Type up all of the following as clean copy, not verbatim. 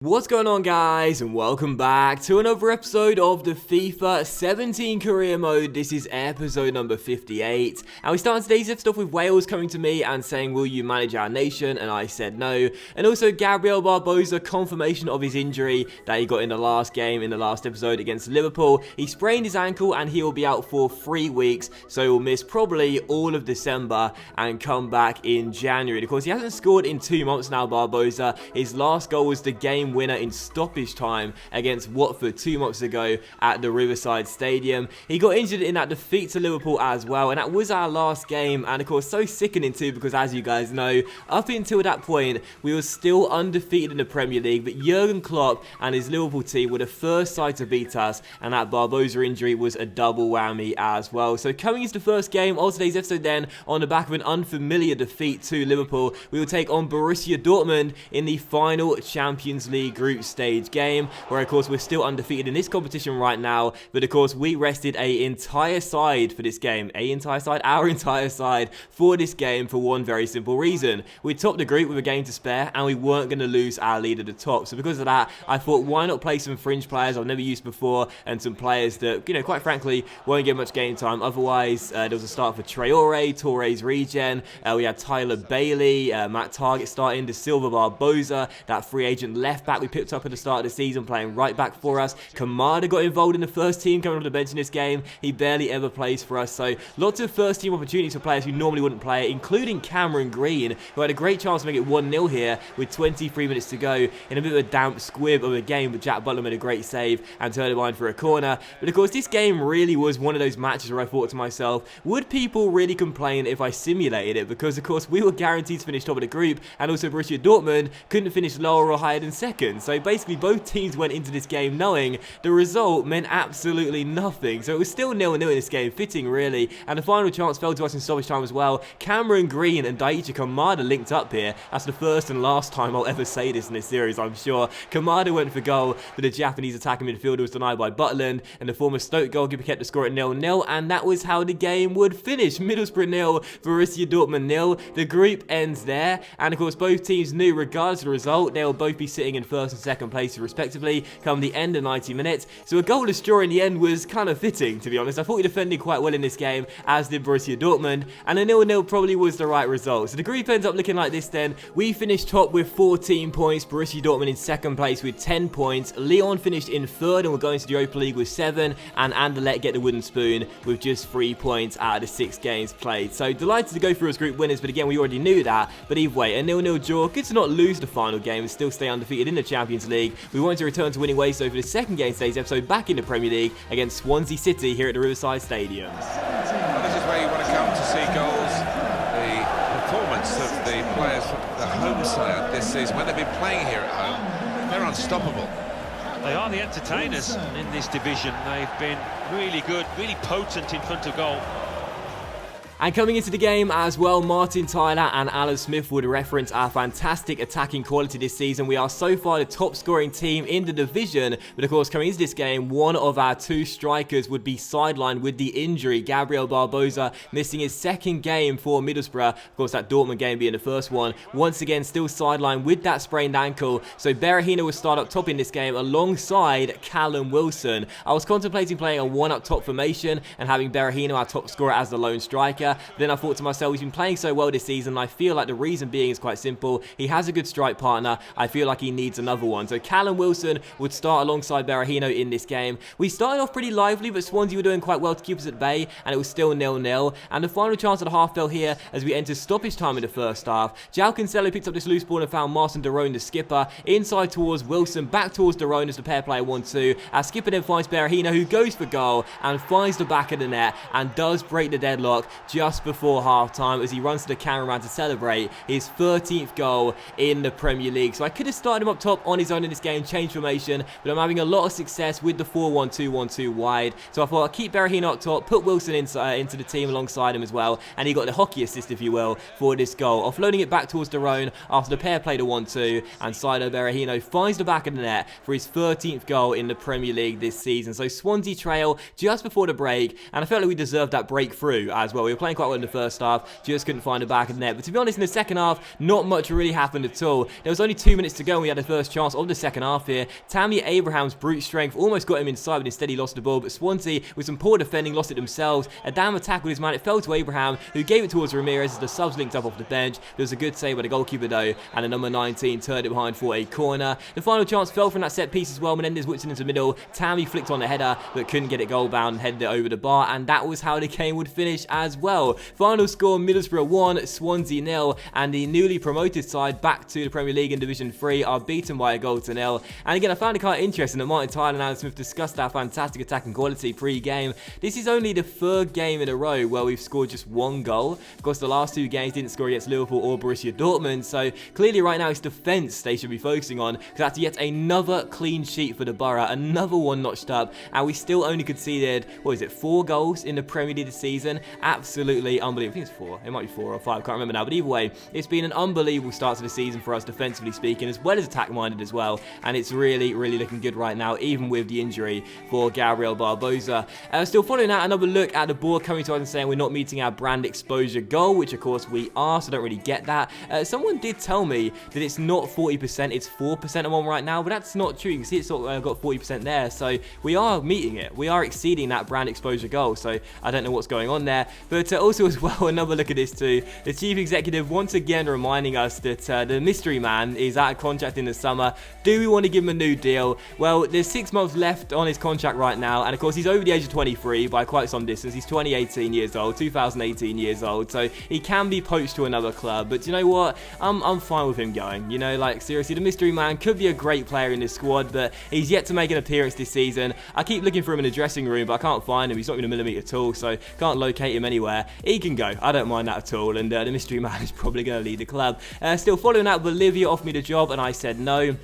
What's going on, guys, and welcome back to another episode of the FIFA 17 career mode. This is episode number 58, and we start today's episode with Wales coming to me and saying, will you manage our nation? And I said no. And also Gabriel Barbosa, confirmation of his injury that he got in the last game, in the last episode against Liverpool. He sprained his ankle and he will be out for 3 weeks, so he'll miss probably all of December and come back in January. Of course, he hasn't scored in 2 months now, Barbosa. His last goal was the game winner in stoppage time against Watford 2 months ago at the Riverside Stadium. He got injured in that defeat to Liverpool as well, and that was our last game, and of course so sickening too, because as you guys know, up until that point we were still undefeated in the Premier League, but Jurgen Klopp and his Liverpool team were the first side to beat us, and that Barbosa injury was a double whammy as well. So coming into the first game of today's episode then, on the back of an unfamiliar defeat to Liverpool, we will take on Borussia Dortmund in the final Champions League group stage game, where of course we're still undefeated in this competition right now, but of course we rested our entire side for this game for this game for one very simple reason. We topped the group with a game to spare and we weren't going to lose our lead at the top, so because of that I thought, why not play some fringe players I've never used before and some players that, you know, quite frankly won't get much game time otherwise. There was a start for Traore, Torre's regen, we had Tyler Bailey, Matt Target starting, De Silva, Barbosa, that free agent left back we picked up at the start of the season playing right back for us. Kamada got involved in the first team coming off the bench in this game. He barely ever plays for us, so lots of first team opportunities for players who normally wouldn't play, including Cameron Green, who had a great chance to make it 1-0 here with 23 minutes to go in a bit of a damp squib of a game, but Jack Butler made a great save and turned it behind for a corner. But of course this game really was one of those matches where I thought to myself, would people really complain if I simulated it? Because of course we were guaranteed to finish top of the group, and also Borussia Dortmund couldn't finish lower or higher than second. So basically both teams went into this game knowing the result meant absolutely nothing. So it was still 0-0 in this game, fitting really, and the final chance fell to us in stoppage time as well. Cameron Green and Daichi Kamada linked up here. That's the first and last time I'll ever say this in this series, I'm sure. Kamada went for goal, but the Japanese attacking midfielder was denied by Butland, and the former Stoke goalkeeper kept the score at 0-0, and that was how the game would finish. Middlesbrough 0, Borussia Dortmund 0. The group ends there, and of course both teams knew regardless of the result they'll both be sitting in first and second place respectively come the end of 90 minutes. So a goalless draw in the end was kind of fitting, to be honest. I thought we defended quite well in this game, as did Borussia Dortmund, and a 0-0 probably was the right result. So the group ends up looking like this then. We finished top with 14 points, Borussia Dortmund in second place with 10 points, Lyon finished in third and we're going to the Europa League with 7, and Anderlecht get the wooden spoon with just 3 points out of the 6 games played. So delighted to go through as group winners, but again we already knew that. But either way, a 0-0 draw, good to not lose the final game and still stay undefeated in the Champions League. We wanted to return to winning ways, so for the second game of today's episode back in the Premier League against Swansea City here at the Riverside Stadium. Well, this is where you want to come to see goals. The performance of the players from the home side this season, when they've been playing here at home, they're unstoppable. They are the entertainers in this division. They've been really good, really potent in front of goal. And coming into the game as well, Martin Tyler and Alan Smith would reference our fantastic attacking quality this season. We are so far the top scoring team in the division, but of course coming into this game, one of our 2 strikers would be sidelined with the injury. Gabriel Barbosa missing his second game for Middlesbrough, of course that Dortmund game being the first one, once again still sidelined with that sprained ankle. So Berahino will start up top in this game alongside Callum Wilson. I was contemplating playing a 1 up top formation and having Berahino, our top scorer, as the lone striker. Then I thought to myself, he's been playing so well this season, and I feel like the reason being is quite simple. He has a good strike partner. I feel like he needs another one. So Callum Wilson would start alongside Berahino in this game. We started off pretty lively, but Swansea were doing quite well to keep us at bay, and it was still 0-0. And the final chance of the half fell here as we entered stoppage time in the first half. João Cancelo picked up this loose ball and found Marcin Derone, the skipper, inside towards Wilson, back towards Derone as the pair play 1-2. Our skipper then finds Berahino, who goes for goal and finds the back of the net and does break the deadlock just before half-time as he runs to the cameraman to celebrate his 13th goal in the Premier League. So I could have started him up top on his own in this game, changed formation, but I'm having a lot of success with the 4-1-2-1-2 wide. So I thought I'd keep Berahino up top, put Wilson into the team alongside him as well, and he got the hockey assist, if you will, for this goal. Offloading it back towards Derone after the pair played a 1-2, and Saido Berahino finds the back of the net for his 13th goal in the Premier League this season. So Swansea trail just before the break, and I felt like we deserved that breakthrough as well. We were playing playing quite well in the first half, just couldn't find the back of the net. But to be honest, in the second half, not much really happened at all. There was only 2 minutes to go and we had the first chance of the second half here. Tammy Abraham's brute strength almost got him inside, but instead he lost the ball. But Swansea, with some poor defending, lost it themselves. Adama tackled his man, it fell to Abraham, who gave it towards Ramirez as the subs linked up off the bench. There was a good save by the goalkeeper though, and the number 19 turned it behind for a corner. The final chance fell from that set piece as well. Menendez whipped it into the middle. Tammy flicked on the header, but couldn't get it goal bound and headed it over the bar, and that was how the game would finish as well. Final score, Middlesbrough 1, Swansea 0, and the newly promoted side back to the Premier League in Division 3 are beaten by a goal to nil. And again, I found it quite interesting that Martin Tyler and Alan Smith discussed our fantastic attacking quality pre-game. This is only the 3rd game in a row where we've scored just 1 goal. Of course, the last 2 games didn't score against Liverpool or Borussia Dortmund, so clearly right now it's defence they should be focusing on, because that's yet another clean sheet for the Borough, another one notched up, and we still only conceded, 4 goals in the Premier League this season. Absolutely unbelievable. I think it's 4, it might be 4 or 5, I can't remember now, but either way, it's been an unbelievable start to the season for us defensively speaking, as well as attack-minded as well, and it's really looking good right now, even with the injury for Gabriel Barbosa. Still following that, another look at the board coming to us and saying we're not meeting our brand exposure goal, which of course we are, so I don't really get that. Someone did tell me that it's not 40%, it's 4% I'm on right now, but that's not true. You can see it's sort of got 40% there, so we are meeting it. We are exceeding that brand exposure goal, so I don't know what's going on there. But also as well, another look at this too. The chief executive once again reminding us that the mystery man is out of contract in the summer. Do we want to give him a new deal? Well, there's 6 months left on his contract right now, and of course he's over the age of 23 by quite some distance. He's 2018 years old, 2018 years old, so he can be poached to another club. But you know what? I'm fine with him going. You know, like seriously, the mystery man could be a great player in this squad, but he's yet to make an appearance this season. I keep looking for him in the dressing room, but I can't find him. He's not even a millimetre tall, so can't locate him anywhere. He can go. I don't mind that at all, and the mystery man is probably going to lead the club. Still following that, Bolivia offered me the job, and I said no.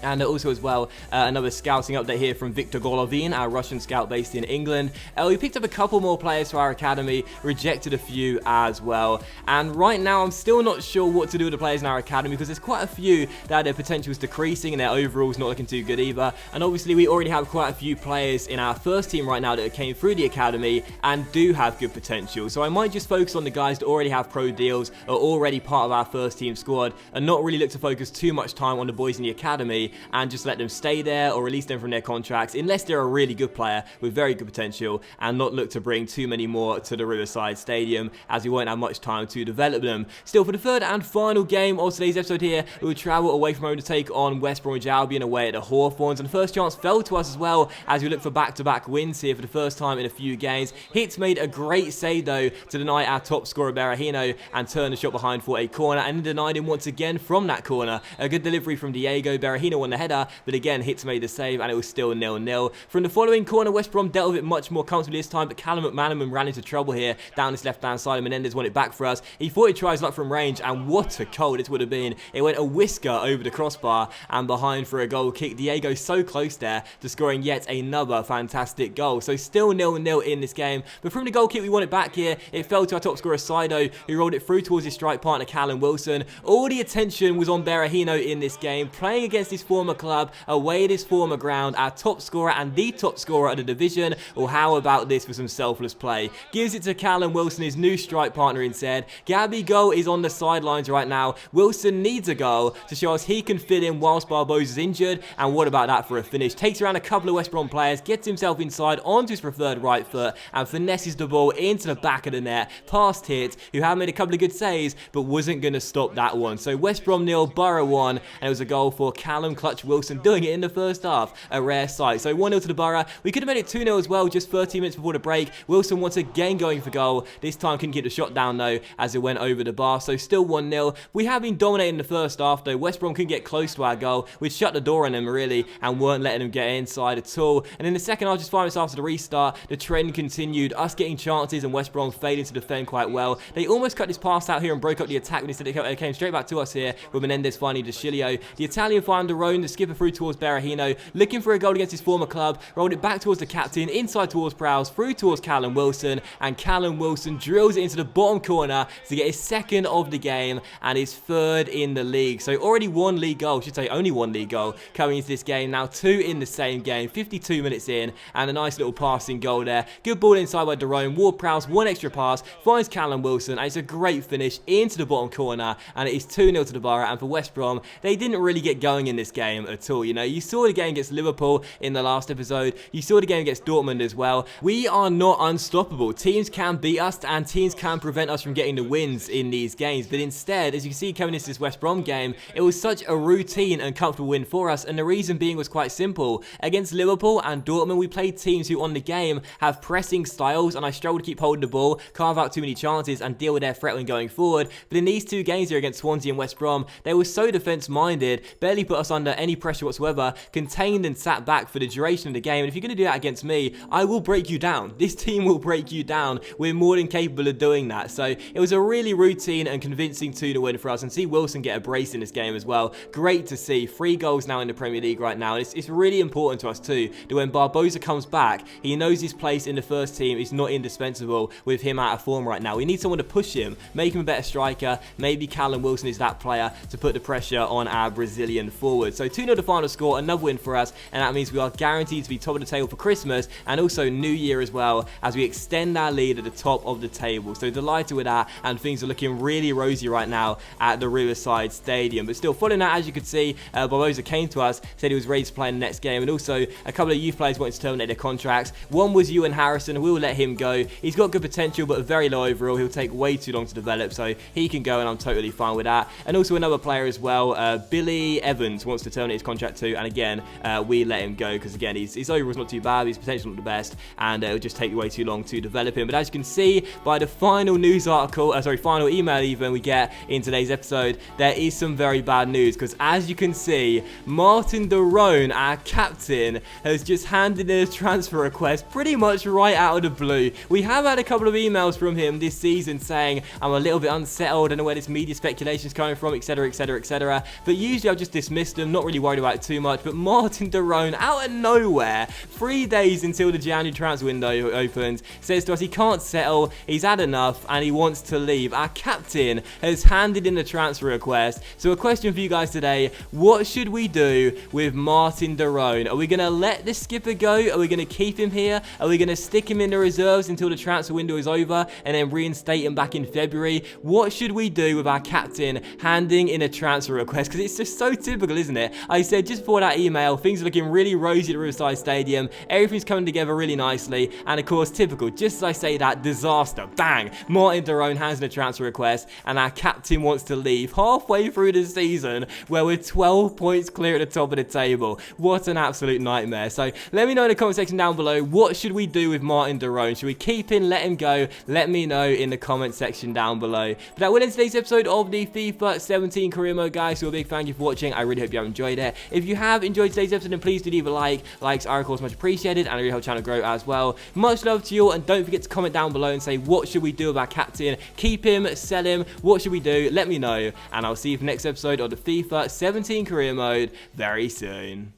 And also as well, another scouting update here from Viktor Golovin, our Russian scout based in England. We picked up a couple more players for our academy, rejected a few as well. And right now, I'm still not sure what to do with the players in our academy, because there's quite a few that their potential is decreasing and their overall's not looking too good either. And obviously, we already have quite a few players in our first team right now that came through the academy and do have good potential. So I might just focus on the guys that already have pro deals, are already part of our first team squad, and not really look to focus too much time on the boys in the academy, and just let them stay there or release them from their contracts unless they're a really good player with very good potential, and not look to bring too many more to the Riverside Stadium, as we won't have much time to develop them. Still, for the 3rd and final game of today's episode here, we will travel away from home to take on West Bromwich Albion away at the Hawthorns, and the first chance fell to us as well, as we look for back-to-back wins here for the first time in a few games. Hitz made a great save though to deny our top scorer Berahino and turn the shot behind for a corner, and denied him once again from that corner. A good delivery from Diego. Berahino won the header, but again, Hitz made the save, and it was still 0-0. From the following corner, West Brom dealt with it much more comfortably this time, but Callum McManaman ran into trouble here down this left-hand side, and Menendez won it back for us. He thought he'd try his luck from range, and what a goal this would have been. It went a whisker over the crossbar and behind for a goal kick. Diego so close there to scoring yet another fantastic goal. So still 0-0 in this game, but from the goal kick, we won it back here. It fell to our top scorer, Saido, who rolled it through towards his strike partner, Callum Wilson. All the attention was on Berahino in this game, playing against his former club, away at his former ground, our top scorer and the top scorer of the division. Or how about this for some selfless play? Gives it to Callum Wilson, his new strike partner instead. Gabby Goal is on the sidelines right now. Wilson needs a goal to show us he can fit in whilst Barbosa's injured, and what about that for a finish? Takes around a couple of West Brom players, gets himself inside onto his preferred right foot, and finesses the ball into the back of the net, past Hitz, who had made a couple of good saves, but wasn't going to stop that one. So West Brom 0, Borough 1, and it was a goal for Callum Clutch Wilson, doing it in the first half. A rare sight. So 1-0 to the Borough. We could have made it 2-0 as well, just 13 minutes before the break. Wilson once again going for goal. This time couldn't get the shot down though, as it went over the bar. So still 1-0. We have been dominating the first half though. West Brom couldn't get close to our goal. We'd shut the door on them really, and weren't letting them get inside at all. And in the second half, just 5 minutes after the restart, the trend continued. Us getting chances and West Brom failing to defend quite well. They almost cut this pass out here and broke up the attack, but instead it came straight back to us here with Menendez finding De Chilio. The Italian found the Derone, the skipper, through towards Berahino, looking for a goal against his former club, rolled it back towards the captain, inside towards Prowse, through towards Callum Wilson, and Callum Wilson drills it into the bottom corner to get his second of the game and his third in the league. So already one league goal, I should say only one league goal coming into this game, now 2 in the same game, 52 minutes in, and a nice little passing goal there. Good ball inside by Derone, Ward Prowse, one extra pass, finds Callum Wilson, and it's a great finish into the bottom corner, and it is 2-0 to the Borough. And for West Brom, they didn't really get going in this game at all. You know, you saw the game against Liverpool in the last episode, you saw the game against Dortmund as well. We are not unstoppable. Teams can beat us and teams can prevent us from getting the wins in these games, but instead, as you can see coming into this West Brom game, it was such a routine and comfortable win for us, and the reason being was quite simple. Against Liverpool and Dortmund, we played teams who on the game have pressing styles, and I struggle to keep holding the ball, carve out too many chances and deal with their threat when going forward. But in these 2 games here against Swansea and West Brom, they were so defence-minded, barely put us under any pressure whatsoever, contained and sat back for the duration of the game. And if you're going to do that against me, I will break you down. This team will break you down. We're more than capable of doing that. So it was a really routine and convincing 2-0 win for us, and see Wilson get a brace in this game as well. Great to see. 3 goals now in the Premier League right now, and it's really important to us too that when Barbosa comes back, he knows his place in the first team is not indispensable with him out of form right now. We need someone to push him, make him a better striker. Maybe Callum Wilson is that player to put the pressure on our Brazilian forward. So 2-0 the final score, another win for us, and that means we are guaranteed to be top of the table for Christmas and also New Year as well, as we extend our lead at the top of the table. So delighted with that, and things are looking really rosy right now at the Riverside Stadium. But still, following that, as you could see, Barbosa came to us, said he was ready to play in the next game, and also a couple of youth players wanted to terminate their contracts. One was Ewan Harrison, we will let him go. He's got good potential, but very low overall. He'll take way too long to develop, so he can go, and I'm totally fine with that. And also another player as well, Billy Evans, wants to terminate his contract too, and again, we let him go because again, his overall's not too bad, his potential's not the best, and it'll just take way too long to develop him. But as you can see by the final news article, final email even we get in today's episode, there is some very bad news, because as you can see, Martin Derone, our captain, has just handed in a transfer request pretty much right out of the blue. We have had a couple of emails from him this season saying, I'm a little bit unsettled, I don't know where this media speculation is coming from, etc, etc, etc, but usually I've just dismissed them, not really worried about it too much. But Martin Derone, out of nowhere, 3 days until the January transfer window opens, says to us he can't settle, he's had enough, and he wants to leave. Our captain has handed in a transfer request. So a question for you guys today, what should we do with Martin Derone? Are we going to let the skipper go? Are we going to keep him here? Are we going to stick him in the reserves until the transfer window is over and then reinstate him back in February? What should we do with our captain handing in a transfer request? Because it's just so typical, isn't it? I said just before that email, things are looking really rosy at the Riverside Stadium. Everything's coming together really nicely. And of course, typical, just as I say that, disaster. Bang! Martin Derone hands in a transfer request, and our captain wants to leave halfway through the season where we're 12 points clear at the top of the table. What an absolute nightmare. So let me know in the comment section down below, what should we do with Martin Derone? Should we keep him, let him go? Let me know in the comment section down below. But that will end today's episode of the FIFA 17 career mode, guys. So a big thank you for watching. I really hope you have enjoyed it. If you have enjoyed today's episode, then please do leave a like. Likes are of course much appreciated, and I really help the channel grow as well. Much love to you all, and don't forget to comment down below and say, what should we do with our captain? Keep him, sell him, what should we do? Let me know, and I'll see you for the next episode of the FIFA 17 career mode very soon.